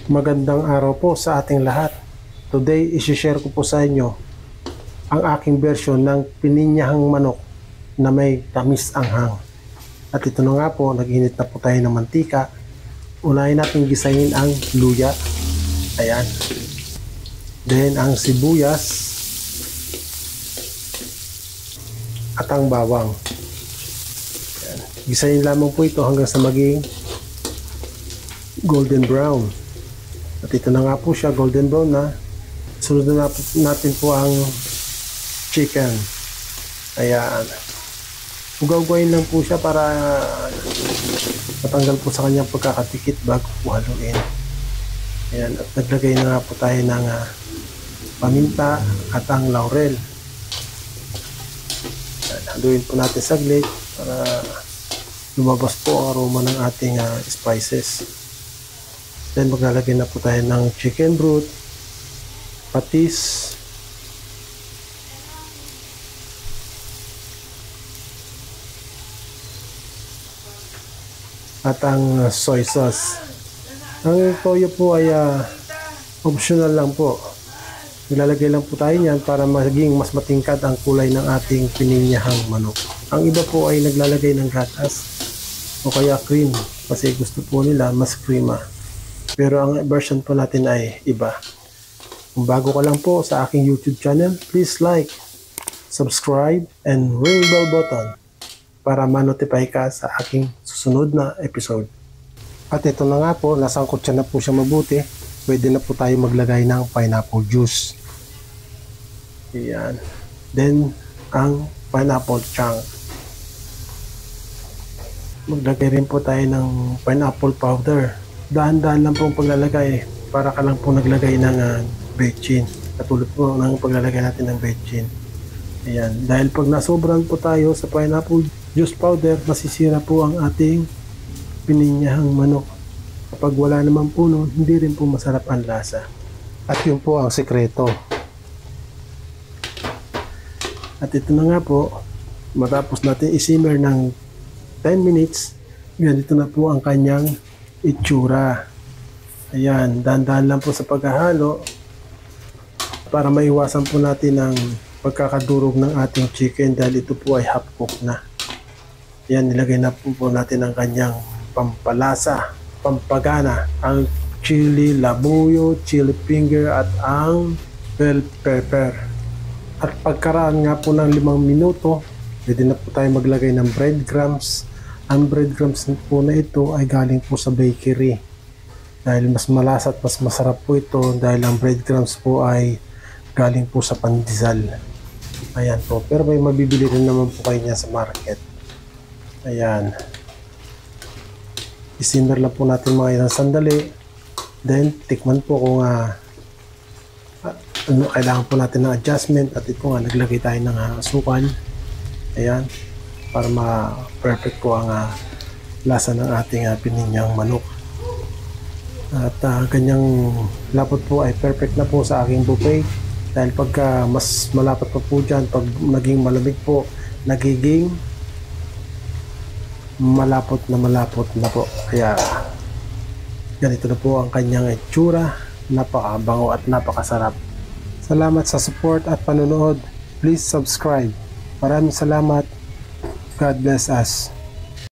Magandang araw po sa ating lahat. Today, isi-share ko po sa inyo ang aking version ng pininyahang manok na may tamis anghang. At ito na nga po, nag-init na po tayo ng mantika. Unahin natin gisahin ang luya. Ayan. Then, ang sibuyas at ang bawang. Ayan. Gisahin lamang po ito hanggang sa maging golden brown. At ito na nga po siya, golden brown na. Sunod na natin po ang chicken. Ayan. Ugaw-ugayin lang po siya para matanggal po sa kanyang pagkakatikit bago po haluin. Ayan. At naglagay na nga po tayo ng paminta at ang laurel. Ayan. Haluin po natin saglit para lumabas po ang aroma ng ating spices. Then maglalagay na po tayo ng chicken broth, patis, at ang soy sauce. Ang toyo po ay optional lang po. Nilalagay lang po tayo niyan para maging mas matingkad ang kulay ng ating pininyahang manok. Ang iba po ay naglalagay ng gatas o kaya cream kasi gusto po nila mas creamy. Pero ang version po natin ay iba. Kung bago ka lang po sa aking YouTube channel, please like, subscribe, and ring bell button para ma-notify ka sa aking susunod na episode. At ito na nga po, nasangkot siya na po siya mabuti. Pwede na po tayo maglagay ng pineapple juice. Ayan. Then, ang pineapple chunk. Maglagay rin po tayo ng pineapple powder. Dahan-dahan lang po ang paglalagay para ka lang po naglagay ng bechin. Katulad po ng paglalagay natin ng bechin. Ayan. Dahil pag nasobran po tayo sa pineapple juice powder, masisira po ang ating pininyahang manok. Kapag wala naman po nun, hindi rin po masarap ang lasa. At yun po ang sekreto. At ito na nga po, matapos natin isimmer ng 10 minutes, ganito na po ang kanyang itsura. Ayan, dahan-dahan lang po sa paghahalo para maiwasan po natin ang pagkakadurog ng ating chicken dahil ito po ay half cook na. Ayan, nilagay na po natin ang kanyang pampalasa, pampagana, ang chili labuyo, chili finger at ang bell pepper. At pagkaraan nga po ng 5 minuto, pwede na po tayo maglagay ng breadcrumbs. Ang breadcrumbs po na ito ay galing po sa bakery. Dahil mas malasa at mas masarap po ito dahil ang breadcrumbs po ay galing po sa pandesal. Ayan po. Pero may mabibili rin naman po kayo niya sa market. Ayan. Isimmer lang po natin mga ilang sandali. Then, tikman po kung kailangan po natin ng adjustment. At ito nga, naglagay tayo ng asukal. Ayan. Para ma-perfect po ang lasa ng ating pininyang manok. At ganyang lapot po ay perfect na po sa aking buffet. Dahil pagka mas malapot pa po dyan, pag naging malamig po, nagiging malapot na po. Kaya ganito na po ang kanyang itsura. Napakabango at napakasarap. Salamat sa support at panonood. Please subscribe. Maraming salamat. God bless us.